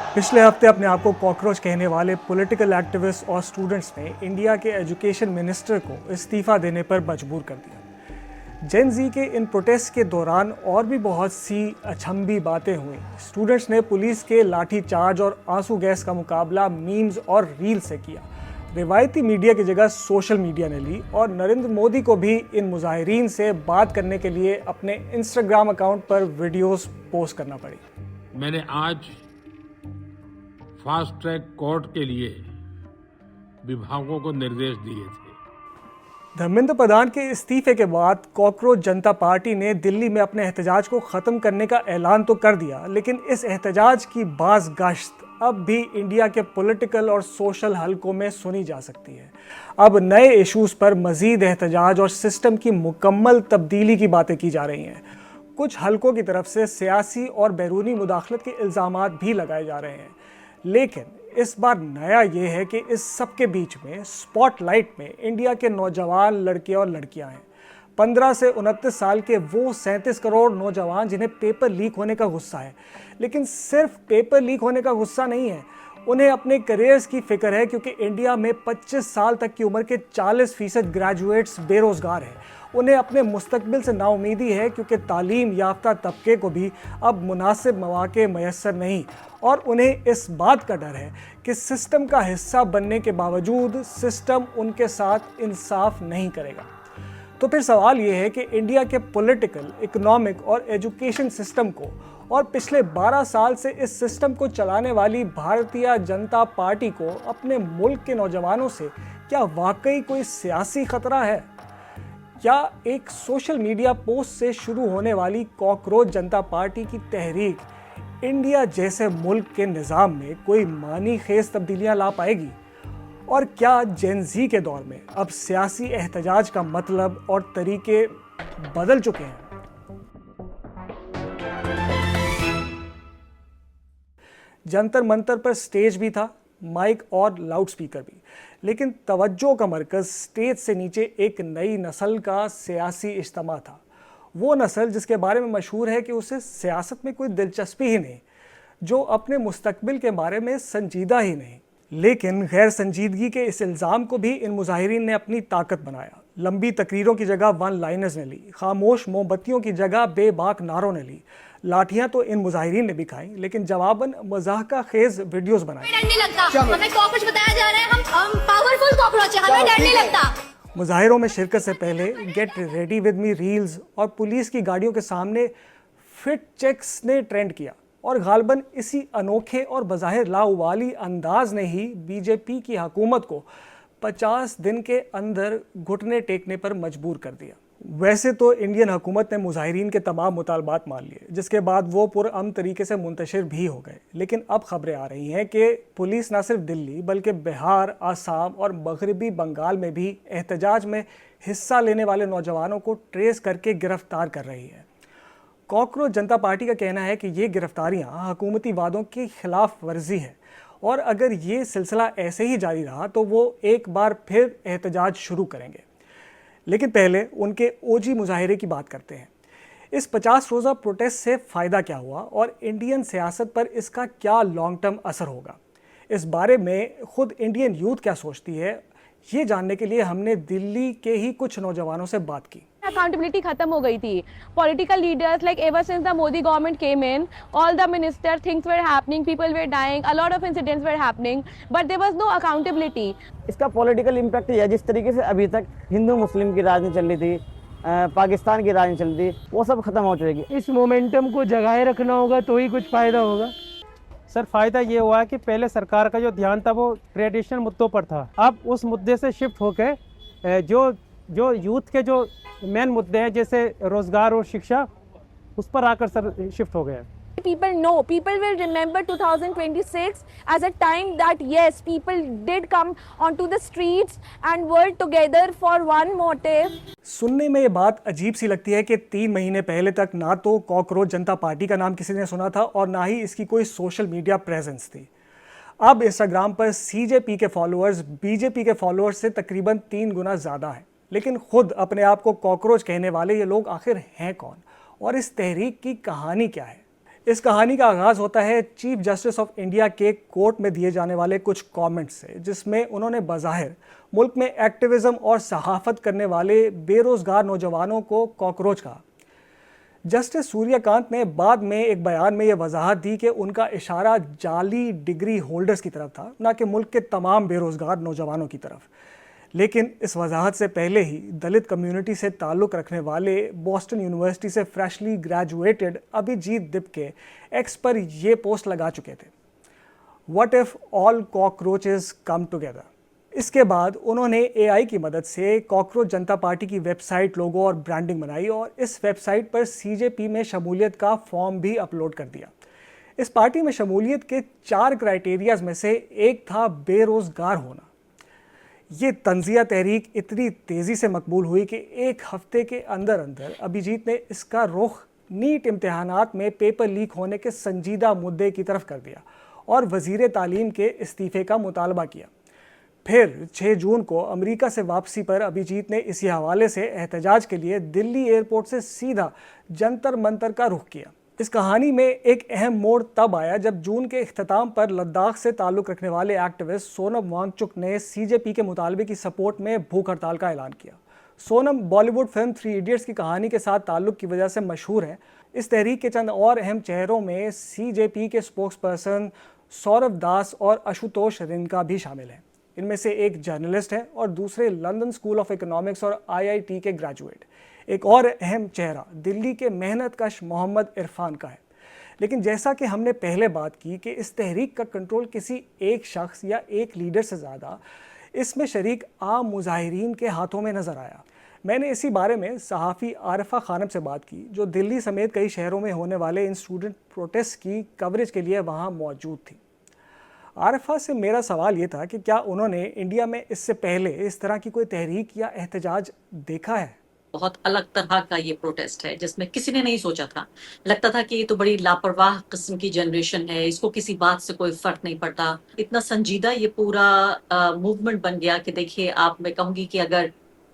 पिछले हफ्ते अपने आप को कॉकरोच कहने वाले पॉलिटिकल एक्टिविस्ट और स्टूडेंट्स ने इंडिया के एजुकेशन मिनिस्टर को इस्तीफा देने पर मजबूर कर दिया। जेन जी के इन प्रोटेस्ट के दौरान और भी बहुत सी अचंभी बातें हुई। स्टूडेंट्स ने पुलिस के लाठी चार्ज और आंसू गैस का मुकाबला मीम्स और रील से किया। रिवायती मीडिया की जगह सोशल मीडिया ने ली और नरेंद्र मोदी को भी इन मुजाहिरीन से बात करने के लिए अपने इंस्टाग्राम अकाउंट पर वीडियोस पोस्ट करना पड़ी। मैंने आज फास्ट ट्रैक कोर्ट के लिए विभागों को निर्देश दिए थे। धर्मेंद्र प्रधान के इस्तीफे के बाद कॉकरोच जनता पार्टी ने दिल्ली में अपने एहतजाज को ख़त्म करने का ऐलान तो कर दिया, लेकिन इस एहतजाज की बाज़ गश्त अब भी इंडिया के पॉलिटिकल और सोशल हलकों में सुनी जा सकती है। अब नए इश्यूज़ पर मज़ीद एहतजाज और सिस्टम की मुकम्मल तब्दीली की बातें की जा रही हैं। कुछ हलकों की तरफ से सियासी और बैरूनी मुदाखलत के इल्ज़ामात भी लगाए जा रहे हैं, लेकिन इस बार नया ये है कि इस सब के बीच में स्पॉटलाइट में इंडिया के नौजवान लड़के और लड़कियां हैं। 15 से 29 साल के वो 37 करोड़ नौजवान जिन्हें पेपर लीक होने का गुस्सा है, लेकिन सिर्फ पेपर लीक होने का गुस्सा नहीं है, उन्हें अपने करियर्स की फिक्र है, क्योंकि इंडिया में 25 साल तक की उम्र के 40% ग्रेजुएट्स बेरोजगार हैं। उन्हें अपने मुस्तकबिल से नाउमीदी है, क्योंकि तालीम याफ्ता तबके को भी अब मुनासिब मौके मैसर नहीं, और उन्हें इस बात का डर है कि सिस्टम का हिस्सा बनने के बावजूद सिस्टम उनके साथ इंसाफ नहीं करेगा। तो फिर सवाल ये है कि इंडिया के पॉलिटिकल, इकोनॉमिक और एजुकेशन सिस्टम को और पिछले 12 साल से इस सिस्टम को चलाने वाली भारतीय जनता पार्टी को अपने मुल्क के नौजवानों से क्या वाकई कोई सियासी खतरा है? क्या एक सोशल मीडिया पोस्ट से शुरू होने वाली कॉकरोच जनता पार्टी की तहरीक इंडिया जैसे मुल्क के निज़ाम में कोई मानी खेज तब्दीलियां ला पाएगी? और क्या जेन जी के दौर में अब सियासी एहतजाज का मतलब और तरीके बदल चुके हैं? जंतर मंतर पर स्टेज भी था, माइक और लाउड स्पीकर भी, लेकिन तवज्जो का मरकज़ स्टेज से नीचे एक नई नस्ल का सियासी इज्तिमा था। वो नस्ल जिसके बारे में मशहूर है कि उसे सियासत में कोई दिलचस्पी ही नहीं, जो अपने मुस्तकबिल के बारे में संजीदा ही नहीं। लेकिन गैर संजीदगी के इस इल्ज़ाम को भी इन मुजाहिरीन ने अपनी ताकत बनाया। लंबी तकरीरों की जगह वन लाइनर्स ने ली, खामोश मोमबत्तियों की जगह बेबाक नारों ने ली, लाठियां तो इन मुजाहिरीन ने भी खाई, लेकिन जवाबन मज़ाहका खेज वीडियोस बनाए। डर नहीं लगता, हमें कॉकरोच बताया जा रहा है, हम पावरफुल कॉकरोच है, हमें डर नहीं लगता। मुजाहिरों में शिरकत से पहले get ready with me reels और पुलिस की गाड़ियों के सामने फिट चेक्स ने ट्रेंड किया, और गालबन इसी अनोखे और बज़ाहिर लाउवाली अंदाज ने ही बीजेपी की हुकूमत को 50 दिन के अंदर घुटने टेकने पर मजबूर कर दिया। वैसे तो इंडियन हुकूमत ने मुजाहिरीन के तमाम मुतालबात मान लिए, जिसके बाद वो पुरअमन तरीके से मुंतशिर भी हो गए। लेकिन अब खबरें आ रही हैं कि पुलिस न सिर्फ दिल्ली बल्कि बिहार, आसाम और मगरबी बंगाल में भी एहतजाज में हिस्सा लेने वाले नौजवानों को ट्रेस करके गिरफ्तार कर रही है। कॉकरोच जनता पार्टी का कहना है कि ये गिरफ्तारियां हुकूमती वादों की खिलाफ वर्जी है, और अगर ये सिलसिला ऐसे ही जारी रहा तो वो एक बार फिर एहतजाज शुरू करेंगे। लेकिन पहले उनके ओजी मुजाहिरे की बात करते हैं। इस 50 रोज़ा प्रोटेस्ट से फ़ायदा क्या हुआ और इंडियन सियासत पर इसका क्या लॉन्ग टर्म असर होगा? इस बारे में ख़ुद इंडियन यूथ क्या सोचती है, ये जानने के लिए हमने दिल्ली के ही कुछ नौजवानों से बात की। अकाउंटेबिलिटी खत्म हो गई थी। Political leaders like ever since the Modi government came in, all the minister things were happening, people were dying, a lot of incidents were happening, but there was no accountability. इसका पॉलिटिकल इम्पैक्ट यह जिस तरीके से अभी तक हिंदू मुस्लिम की राजनीति चल रही थी, पाकिस्तान की राजनीति चल रही थी, वो सब खत्म हो जाएगी। इस मोमेंटम को जगाए रखना होगा तो ही कुछ फायदा होगा। सर फ़ायदा ये हुआ कि पहले सरकार का जो ध्यान था वो ट्रेडिशनल मुद्दों पर था, अब उस मुद्दे से शिफ्ट होकर जो यूथ के जो मेन मुद्दे हैं जैसे रोज़गार और शिक्षा, उस पर आकर सर शिफ्ट हो गया। People know, people will remember 2026 as a time that yes, people did come onto the streets and were together for one motive. सुनने में ये बात अजीब सी लगती है कि 3 महीने पहले तक ना तो कॉकरोच जनता पार्टी का नाम किसी ने सुना था और ना ही इसकी कोई सोशल मीडिया प्रेजेंस थी। अब इंस्टाग्राम पर सीजेपी के फॉलोअर्स बीजेपी के फॉलोअर्स से तकरीबन 3 गुना ज़्यादा है। लेकिन खुद अपने आप को कॉकरोच कहने वाले ये लोग आखिर हैं कौन, और इस तहरीक की कहानी क्या है? इस कहानी का आगाज़ होता है चीफ जस्टिस ऑफ इंडिया के कोर्ट में दिए जाने वाले कुछ कमेंट्स से, जिसमें उन्होंने बज़ाहिर मुल्क में एक्टिविज़म और सहाफ़त करने वाले बेरोज़गार नौजवानों को कॉकरोच कहा। जस्टिस सूर्यकांत ने बाद में एक बयान में यह वजाहत दी कि उनका इशारा जाली डिग्री होल्डर्स की तरफ था, न कि मुल्क के तमाम बेरोज़गार नौजवानों की तरफ। लेकिन इस वजाहत से पहले ही दलित कम्युनिटी से ताल्लुक़ रखने वाले बॉस्टन यूनिवर्सिटी से freshly graduated Abhijit Dipke x पर यह पोस्ट लगा चुके थे, what if all cockroaches come together. इसके बाद उन्होंने AI की मदद से कॉकरोच जनता पार्टी की वेबसाइट, लोगो और ब्रांडिंग बनाई और इस वेबसाइट पर CJP में शमूलियत का फॉर्म भी अपलोड कर दिया। इस पार्टी में शमूलियत के 4 क्राइटेरियाज में से एक था बेरोज़गार होना। ये तंज़िया तहरीक इतनी तेज़ी से मकबूल हुई कि एक हफ्ते के अंदर अंदर अभिजीत ने इसका रुख नीट इम्तिहानात में पेपर लीक होने के संजीदा मुद्दे की तरफ कर दिया और वज़ीर तालीम के इस्तीफ़े का मुतालबा किया। फिर 6 जून को अमेरिका से वापसी पर अभिजीत ने इसी हवाले से एहतजाज के लिए दिल्ली एयरपोर्ट से सीधा जंतर मंतर का रुख किया। इस कहानी में एक अहम मोड़ तब आया जब जून के इख्तिताम पर लद्दाख से ताल्लुक़ रखने वाले एक्टिविस्ट सोनम वांगचुक ने CJP के मुतालबे की सपोर्ट में भूख हड़ताल का ऐलान किया। सोनम बॉलीवुड फिल्म 3 इडियट्स की कहानी के साथ ताल्लुक़ की वजह से मशहूर है। इस तहरीक के चंद और अहम चेहरों में CJP के स्पोक्स पर्सन सौरभ दास और आशुतोष रिंका भी शामिल हैं। इनमें से एक जर्नलिस्ट है और दूसरे लंदन स्कूल ऑफ इकोनॉमिक्स और IIT के ग्रेजुएट। एक और अहम चेहरा दिल्ली के मेहनतकश मोहम्मद इरफान का है। लेकिन जैसा कि हमने पहले बात की कि इस तहरीक का कंट्रोल किसी एक शख्स या एक लीडर से ज़्यादा इसमें शरीक आम मुजाहिरीन के हाथों में नज़र आया। मैंने इसी बारे में सहाफ़ी आरिफा खानम से बात की, जो दिल्ली समेत कई शहरों में होने वाले इन स्टूडेंट प्रोटेस्ट की कवरेज के लिए वहाँ मौजूद थी। आरिफा से मेरा सवाल ये था कि क्या उन्होंने इंडिया में इससे पहले इस तरह की कोई तहरीक या एहतजाज देखा है? बहुत अलग तरह का ये प्रोटेस्ट है जिसमें किसी ने नहीं सोचा था। लगता था कि ये तो बड़ी लापरवाह किस्म की जनरेशन है, इसको किसी बात से कोई फर्क नहीं पड़ता। इतना संजीदा ये पूरा मूवमेंट बन गया कि देखिए, आप मैं कहूंगी कि अगर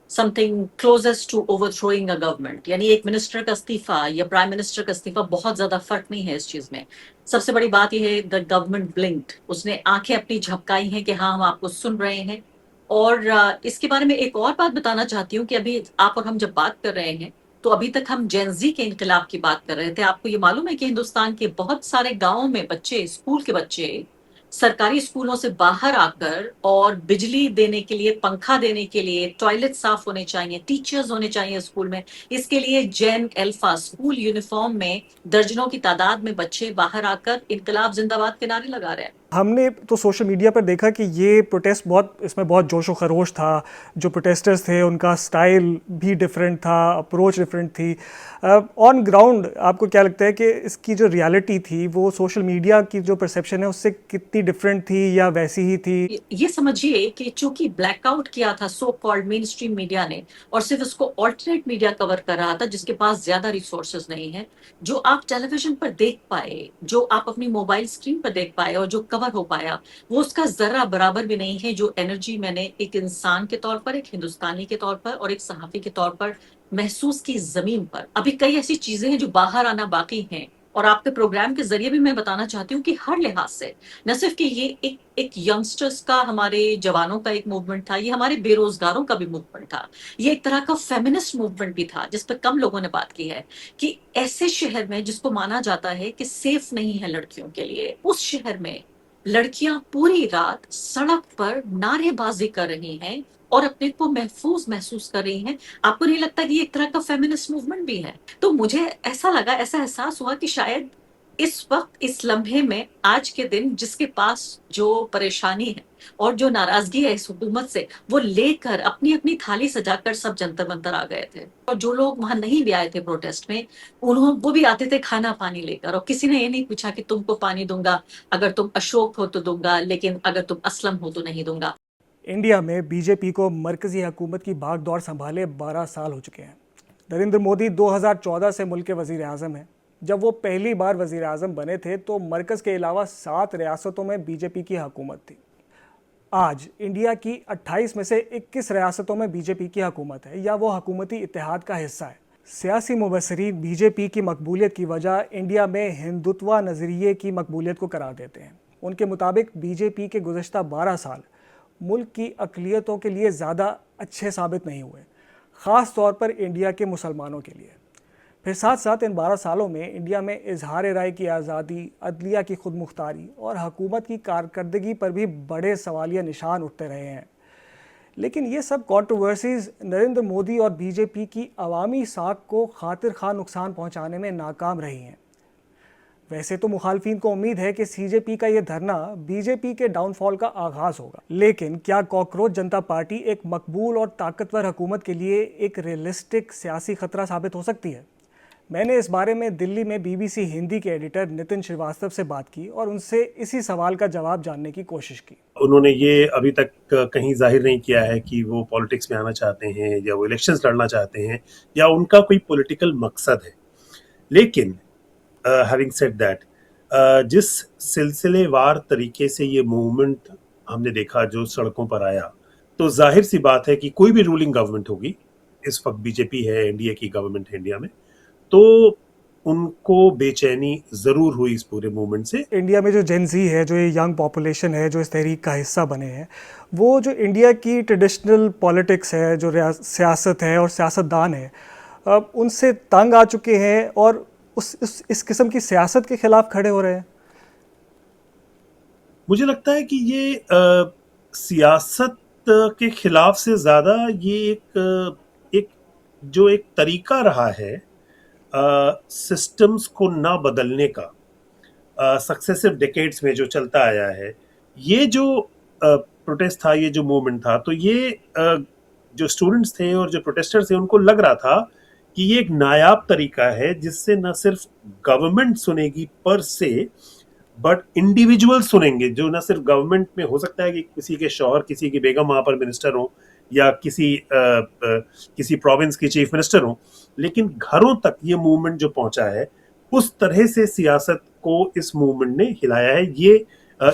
something closest to overthrowing a government, यानी एक मिनिस्टर का इस्तीफा या प्राइम मिनिस्टर का इस्तीफा, बहुत ज्यादा फर्क नहीं है इस चीज में। सबसे बड़ी बात यह है द गवर्नमेंट ब्लिंक्ड, उसने आंखें अपनी झपकाई हैं कि हाँ, हम आपको सुन रहे हैं। और इसके बारे में एक और बात बताना चाहती हूँ कि अभी आप और हम जब बात कर रहे हैं तो अभी तक हम जेनजी के इनकलाब की बात कर रहे थे। आपको ये मालूम है कि हिंदुस्तान के बहुत सारे गांवों में बच्चे, स्कूल के बच्चे सरकारी स्कूलों से बाहर आकर और बिजली देने के लिए, पंखा देने के लिए, टॉयलेट साफ होने चाहिए, टीचर्स होने चाहिए स्कूल में, इसके लिए जेन अल्फा स्कूल यूनिफॉर्म में दर्जनों की तादाद में बच्चे बाहर आकर इनकलाब जिंदाबाद के नारे लगा रहे हैं। हमने तो सोशल मीडिया पर देखा कि ये प्रोटेस्ट इसमें बहुत जोश व खरोश था। जो प्रोटेस्टर्स थे उनका स्टाइल भी डिफरेंट था, अप्रोच डिफरेंट थी। ऑन ग्राउंड आपको क्या लगता है कि इसकी जो रियलिटी थी वो सोशल मीडिया की जो परसेप्शन है उससे कितनी डिफरेंट थी या वैसी ही थी? ये समझिए कि चूंकि ब्लैकआउट किया था so called main stream media ने और सिर्फ इसको ऑल्टरनेट मीडिया कवर कर रहा था, जिसके पास ज्यादा रिसोर्सेज नहीं है, जो आप टेलीविजन पर देख पाए, जो आप अपनी मोबाइल स्क्रीन पर देख पाए और जो कवर हो पाया, वो उसका जर्रा बराबर भी नहीं है जो एनर्जी मैंने एक इंसान के तौर पर, एक हिंदुस्तानी के तौर पर और एक सहाफी के तौर पर महसूस की जमीन पर। अभी कई ऐसी चीजें हैं जो बाहर आना बाकी हैं और आपके प्रोग्राम के जरिए भी मैं बताना चाहती हूँ कि हर लिहाज से न सिर्फ कि ये एक यंगस्टर्स का, हमारे जवानों का एक मूवमेंट था, ये हमारे बेरोजगारों का भी मूवमेंट था, ये एक तरह का फेमिनिस्ट मूवमेंट भी था जिस पर कम लोगों ने बात की है कि ऐसे शहर में जिसको माना जाता है कि सेफ नहीं है लड़कियों के लिए, उस शहर में लड़कियां पूरी रात सड़क पर नारेबाजी कर रही हैं और अपने को महफूज महसूस कर रही हैं। आपको नहीं लगता कि ये एक तरह का फेमिनिस्ट मूवमेंट भी है? तो मुझे ऐसा लगा, ऐसा एहसास हुआ कि शायद इस वक्त, इस लम्हे में, आज के दिन जिसके पास जो परेशानी है और जो नाराजगी है इस हुकूमत से, वो लेकर अपनी अपनी थाली सजाकर सब जंतर मंतर आ गए थे। और जो लोग वहां नहीं भी आए थे प्रोटेस्ट में, वो भी आते थे खाना पानी लेकर, और किसी ने ये नहीं पूछा कि तुमको पानी दूंगा अगर तुम अशोक हो तो दूंगा, लेकिन अगर तुम असलम हो तो नहीं दूंगा। इंडिया में बीजेपी को मरकजी हुकूमत की भागदौड़ संभाले 12 साल हो चुके हैं। नरेंद्र मोदी 2014 से मुल्क के वज़ीर आज़म हैं। जब वो पहली बार वज़ीर आज़म बने थे तो मरकज़ के अलावा 7 रियासतों में बीजेपी की हुकूमत थी। आज इंडिया की 28 में से 21 रियासतों में बीजेपी की हुकूमत है या वो हुकूमती इत्तेहाद का हिस्सा है। सियासी मुबसरीन बीजेपी की मकबूलियत की वजह इंडिया में हिंदुत्व नज़रिए की मकबूलियत को करार देते हैं। उनके मुताबिक बीजेपी के गुज़श्ता 12 साल मुल्क की अक़लियतों के लिए ज़्यादा अच्छे साबित नहीं हुए, ख़ास तौर पर इंडिया के मुसलमानों के लिए। फिर साथ साथ इन 12 सालों में इंडिया में इजहार राय की आज़ादी, अदलिया की खुद मुख्तारी और हुकूमत की कारकर्दगी पर भी बड़े सवालिया निशान उठते रहे हैं। लेकिन ये सब कंट्रोवर्सीज नरेंद्र मोदी और बीजेपी की अवामी साख को खातिर खा नुकसान पहुंचाने में नाकाम रही हैं। वैसे तो मुखालफिन को उम्मीद है कि सीजेपी का ये धरना बीजेपी के डाउनफॉल का आगाज़ होगा, लेकिन क्या कॉकरोच जनता पार्टी एक मकबूल और ताकतवर हुकूमत के लिए एक रियलिस्टिक सियासी खतरा साबित हो सकती है? मैंने इस बारे में दिल्ली में बीबीसी हिंदी के एडिटर नितिन श्रीवास्तव से बात की और उनसे इसी सवाल का जवाब जानने की कोशिश की। उन्होंने ये अभी तक कहीं जाहिर नहीं किया है कि वो पॉलिटिक्स में आना चाहते हैं या वो इलेक्शंस लड़ना चाहते हैं या उनका कोई पॉलिटिकल मकसद है। लेकिन हैविंग सेड दैट, जिस सिलसिलेवार तरीके से ये मूवमेंट हमने देखा जो सड़कों पर आया, तो जाहिर सी बात है कि कोई भी रूलिंग गवर्नमेंट होगी, इस वक्त बीजेपी है, एनडीए की गवर्नमेंट है इंडिया में, तो उनको बेचैनी जरूर हुई इस पूरे मूवमेंट से। इंडिया में जो जेनजी है, जो ये यंग पॉपुलेशन है, जो इस तहरीक का हिस्सा बने हैं, वो जो इंडिया की ट्रेडिशनल पॉलिटिक्स है, जो सियासत है और सियासतदान है, उनसे तंग आ चुके हैं और इस किस्म की सियासत के खिलाफ खड़े हो रहे हैं। मुझे लगता है कि ये सियासत के खिलाफ से ज़्यादा ये एक तरीका रहा है सिस्टम्स को ना बदलने का, सक्सेसिव डेकेड्स में जो चलता आया है। ये जो प्रोटेस्ट था, ये जो मूवमेंट था, तो ये जो स्टूडेंट्स थे और जो प्रोटेस्टर्स थे, उनको लग रहा था कि ये एक नायाब तरीका है जिससे न सिर्फ गवर्नमेंट सुनेगी पर से, बट इंडिविजुअल सुनेंगे, जो न सिर्फ गवर्नमेंट में हो सकता है कि किसी के शौहर, किसी की बेगम वहाँ पर मिनिस्टर हो या किसी प्रोविंस की चीफ मिनिस्टर हो, लेकिन घरों तक ये मूवमेंट जो पहुंचा है, उस तरह से सियासत को इस मूवमेंट ने हिलाया है। ये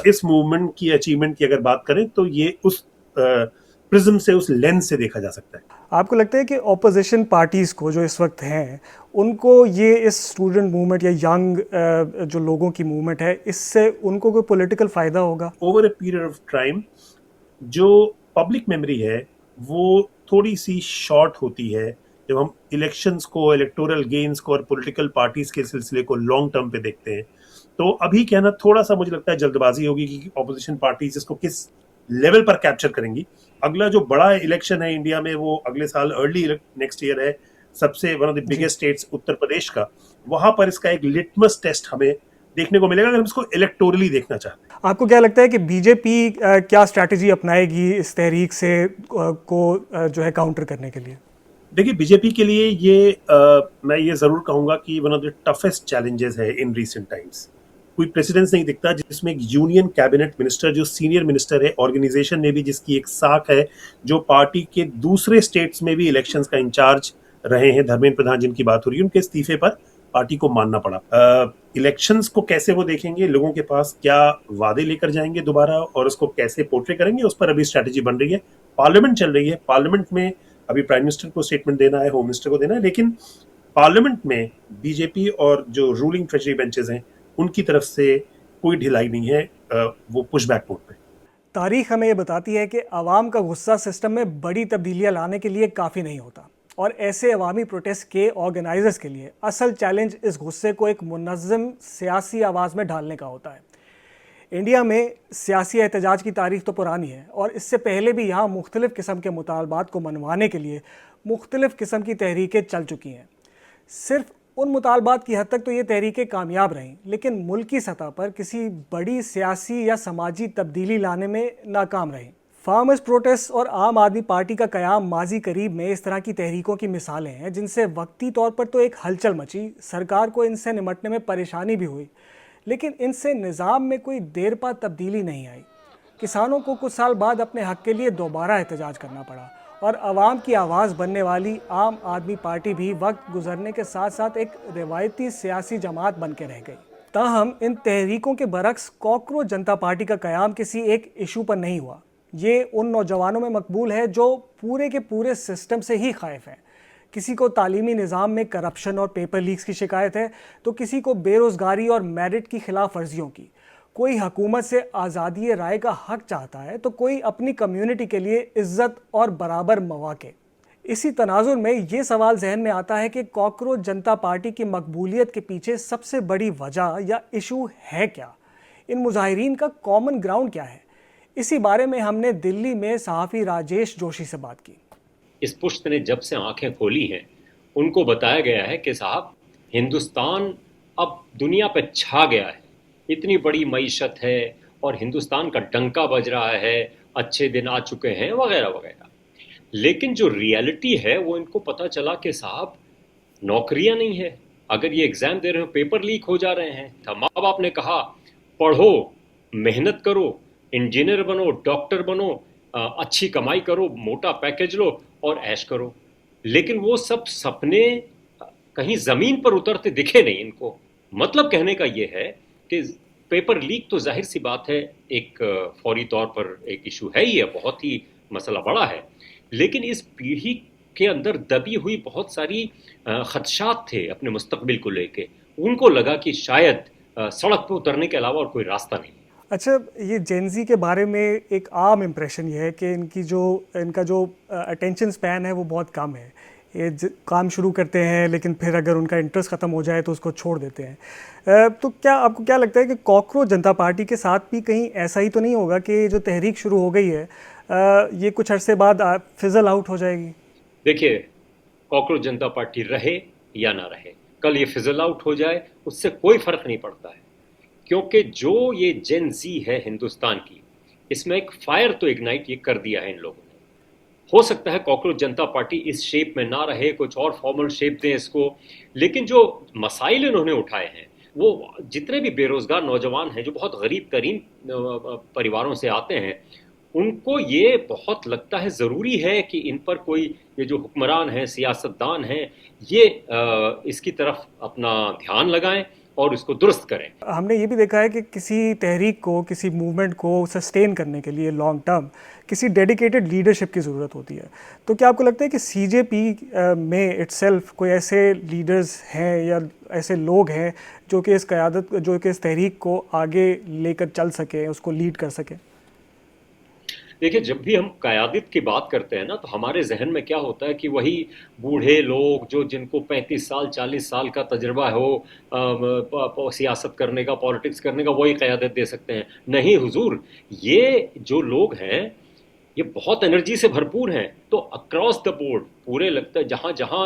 इस मूवमेंट की अचीवमेंट की अगर बात करें तो ये उस प्रिज्म से, उस लेंस से देखा जा सकता है। आपको लगता है कि ऑपोजिशन पार्टीज़ को जो इस वक्त हैं, उनको ये इस स्टूडेंट मूवमेंट या यंग जो लोगों की मूवमेंट है, इससे उनको कोई पॉलिटिकल फ़ायदा होगा? Over a period of time जो पब्लिक मेमोरी है वो थोड़ी सी शॉर्ट होती है। जब हम इलेक्शंस को, इलेक्टोरल गेन्स को और पॉलिटिकल पार्टीज के सिलसिले को लॉन्ग टर्म पे देखते हैं, तो अभी क्या ना, थोड़ा सा मुझे लगता है जल्दबाजी होगी कि ऑपोजिशन पार्टीज इसको किस लेवल पर कैप्चर करेंगी। अगला जो बड़ा इलेक्शन है इंडिया में, वो अगले साल अर्ली नेक्स्ट ईयर है, सबसे one of the biggest states Uttar Pradesh का। वहां पर इसका एक लिटमस टेस्ट हमें देखने को मिलेगा अगर हम इसको इलेक्टोरली देखना चाहते हैं। आपको क्या लगता है कि बीजेपी क्या स्ट्रैटेजी अपनाएगी इस तहरीक से को जो है काउंटर करने के लिए? देखिए, बीजेपी के लिए ये मैं ये जरूर कहूंगा कि one of the toughest challenges है इन रीसेंट टाइम्स। कोई प्रेसिडेंस नहीं दिखता जिसमें एक यूनियन कैबिनेट मिनिस्टर, जो सीनियर मिनिस्टर है ऑर्गेनाइजेशन में भी जिसकी एक साख है, जो पार्टी के दूसरे स्टेट्स में भी इलेक्शंस का इंचार्ज रहे हैं, धर्मेंद्र प्रधान जिनकी बात हो रही है, उनके इस्तीफे पर पार्टी को मानना पड़ा। इलेक्शंस को कैसे वो देखेंगे, लोगों के पास क्या वादे लेकर जाएंगे दोबारा और उसको कैसे पोर्ट्रे करेंगे, उस पर अभी स्ट्रैटेजी बन रही है। पार्लियामेंट चल रही है, पार्लियामेंट में अभी प्राइम मिनिस्टर को स्टेटमेंट देना है, होम मिनिस्टर को देना है, लेकिन पार्लियामेंट में बीजेपी और जो रूलिंग ट्रेजरी बेंचेस हैं उनकी तरफ से कोई ढिलाई नहीं है, वो पुश बैक मोड पे। तारीख हमें ये बताती है कि अवाम का गुस्सा सिस्टम में बड़ी तब्दीलियां लाने के लिए काफ़ी नहीं होता, और ऐसे अवामी प्रोटेस्ट के ऑर्गेनाइजर्स के लिए असल चैलेंज इस गुस्से को एक मुनज़्ज़म सियासी आवाज़ में ढालने का होता है। इंडिया में सियासी एहतजाज की तारीख तो पुरानी है, और इससे पहले भी यहाँ मुख्तलिफ़ किस्म के मुतालबात को मनवाने के लिए मुख्तलिफ़ किस्म की तहरीकें चल चुकी हैं। सिर्फ उन मुतालबात की हद तक तो ये तहरीकें कामयाब रहीं, लेकिन मुल्की सतह पर किसी बड़ी सियासी या समाजी तब्दीली लाने में नाकाम रहीं। फार्मर्स प्रोटेस्ट और आम आदमी पार्टी का क़याम माजी करीब में इस तरह की तहरीकों की मिसालें हैं, जिनसे वक्ती तौर पर तो एक हलचल मची, सरकार को इनसे निमटने में परेशानी भी हुई, लेकिन इनसे निज़ाम में कोई देर पा तब्दीली नहीं आई। किसानों को कुछ साल बाद अपने हक़ के लिए दोबारा एहतजाज करना पड़ा, और आवाम की आवाज़ बनने वाली आम आदमी पार्टी भी वक्त गुजरने के साथ साथ एक रिवायती सियासी जमात बन के रह गई। ताहम इन तहरीकों के बरक्स कॉकरोच जनता पार्टी का क़याम किसी एक इशू पर नहीं हुआ। ये उन नौजवानों में मकबूल है जो पूरे के पूरे सिस्टम से ही खाइफ हैं, किसी को तालीमी निज़ाम में करप्शन और पेपर लीक्स की शिकायत है, तो किसी को बेरोज़गारी और मेरिट की खिलाफ वर्जियों की। कोई हुकूमत से आज़ादी राय का हक चाहता है, तो कोई अपनी कम्युनिटी के लिए इज्जत और बराबर मौके। इसी तनाजुर में ये सवाल जहन में आता है कि कॉकरोच जनता पार्टी की मकबूलियत के पीछे सबसे बड़ी वजह या इशू है क्या? इन मुजाहिरीन का कॉमन ग्राउंड क्या है? इसी बारे में हमने दिल्ली में सहाफ़ी राजेश जोशी से बात की। इस पुश्त ने जब से आंखें खोली हैं, उनको बताया गया है कि साहब, हिंदुस्तान अब दुनिया पे छा गया है, इतनी बड़ी मईशत है और हिंदुस्तान का डंका बज रहा है, अच्छे दिन आ चुके हैं वगैरह वगैरह। लेकिन जो रियलिटी है वो इनको पता चला कि साहब, नौकरियां नहीं है। अगर ये एग्ज़ाम दे रहे हो, पेपर लीक हो जा रहे हैं, तो माँ बाप ने कहा पढ़ो, मेहनत करो, इंजीनियर बनो, डॉक्टर बनो, अच्छी कमाई करो, मोटा पैकेज लो और ऐश करो। लेकिन वो सब सपने कहीं ज़मीन पर उतरते दिखे नहीं इनको। मतलब कहने का ये है कि पेपर लीक तो जाहिर सी बात है एक फौरी तौर पर एक इशू है ही है, बहुत ही मसला बड़ा है। लेकिन इस पीढ़ी के अंदर दबी हुई बहुत सारी खदशात थे अपने मुस्तकबिल को लेके। उनको लगा कि शायद सड़क पर उतरने के अलावा और कोई रास्ता नहीं। अच्छा, ये जेनजी के बारे में एक आम इम्प्रेशन ये है कि इनका जो अटेंशन स्पैन है वो बहुत कम है। ये काम शुरू करते हैं लेकिन फिर अगर उनका इंटरेस्ट ख़त्म हो जाए तो उसको छोड़ देते हैं। तो क्या आपको क्या लगता है कि कॉकरोच जनता पार्टी के साथ भी कहीं ऐसा ही तो नहीं होगा कि जो तहरीक शुरू हो गई है ये कुछ अरसे बाद फिजल आउट हो जाएगी? देखिए, कॉकरोच जनता पार्टी रहे या ना रहे, कल ये फिजल आउट हो जाए उससे कोई फ़र्क नहीं पड़ता है, क्योंकि जो ये जेन ज़ी है हिंदुस्तान की, इसमें एक फायर तो इग्नाइट ये कर दिया है इन लोगों ने। हो सकता है कॉकरोच जनता पार्टी इस शेप में ना रहे, कुछ और फॉर्मल शेप दें इसको, लेकिन जो मसाइल इन्होंने उठाए हैं, वो जितने भी बेरोज़गार नौजवान हैं जो बहुत गरीब तरीन परिवारों से आते हैं, उनको ये बहुत लगता है ज़रूरी है कि इन पर कोई, ये जो हुक्मरान हैं, सियासतदान हैं, ये इसकी तरफ अपना ध्यान लगाएं और इसको दुरुस्त करें। हमने ये भी देखा है कि किसी तहरीक को, किसी मूवमेंट को सस्टेन करने के लिए लॉन्ग टर्म किसी डेडिकेटेड लीडरशिप की ज़रूरत होती है। तो क्या आपको लगता है कि सीजेपी में इटसेल्फ कोई ऐसे लीडर्स हैं या ऐसे लोग हैं जो कि इस तहरीक को आगे लेकर चल सकें, उसको लीड कर सकें? देखिए, जब भी हम क़यादत की बात करते हैं ना, तो हमारे जहन में क्या होता है कि वही बूढ़े लोग जो जिनको 35 साल 40 साल का तजुर्बा हो सियासत करने का, पॉलिटिक्स करने का, वही क़यादत दे सकते हैं। नहीं हुजूर, ये जो लोग हैं ये बहुत एनर्जी से भरपूर हैं। तो अक्रॉस द बोर्ड पूरे लगता है जहाँ जहाँ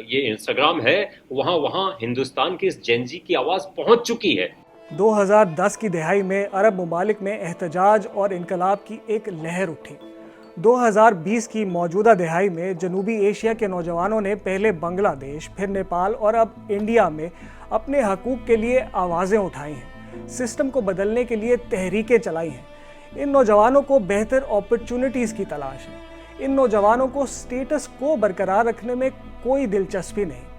ये इंस्टाग्राम है वहाँ वहाँ हिंदुस्तान की इस जेन ज़ी की आवाज़ पहुँच चुकी है। 2010 की दहाई में अरब ममालिक में एहतजाज और इनकलाब की एक लहर उठी। 2020 की मौजूदा दहाई में जनूबी एशिया के नौजवानों ने पहले बांग्लादेश, फिर नेपाल और अब इंडिया में अपने हकूक़ के लिए आवाज़ें उठाई हैं, सिस्टम को बदलने के लिए तहरीकें चलाई हैं। इन नौजवानों को बेहतर अपॉर्चुनिटीज़ की तलाश है। इन नौजवानों को स्टेटस को बरकरार रखने में कोई दिलचस्पी नहीं।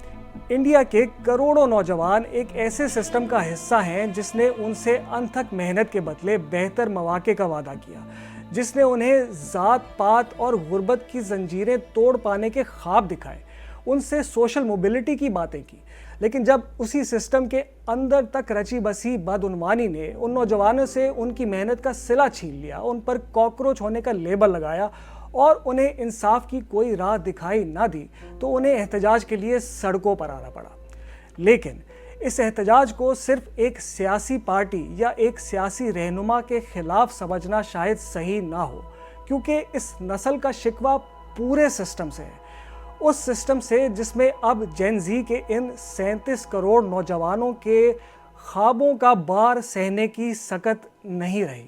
इंडिया के करोड़ों नौजवान एक ऐसे सिस्टम का हिस्सा हैं जिसने उनसे अनथक मेहनत के बदले बेहतर मौके का वादा किया, जिसने उन्हें ज़ात पात और गुर्बत की जंजीरें तोड़ पाने के ख्वाब दिखाए, उनसे सोशल मोबिलिटी की बातें की। लेकिन जब उसी सिस्टम के अंदर तक रची बसी बदउनवानी ने उन नौजवानों से उनकी मेहनत का सिला छीन लिया, उन पर कॉकरोच होने का लेबल लगाया और उन्हें इंसाफ की कोई राह दिखाई ना दी, तो उन्हें एहतजाज के लिए सड़कों पर आना पड़ा। लेकिन इस एहतजाज को सिर्फ एक सियासी पार्टी या एक सियासी रहनुमा के खिलाफ समझना शायद सही ना हो, क्योंकि इस नस्ल का शिकवा पूरे सिस्टम से है, उस सिस्टम से जिसमें अब जेन ज़ी के इन 37 करोड़ नौजवानों के ख्वाबों का बार सहने की सकत नहीं रही।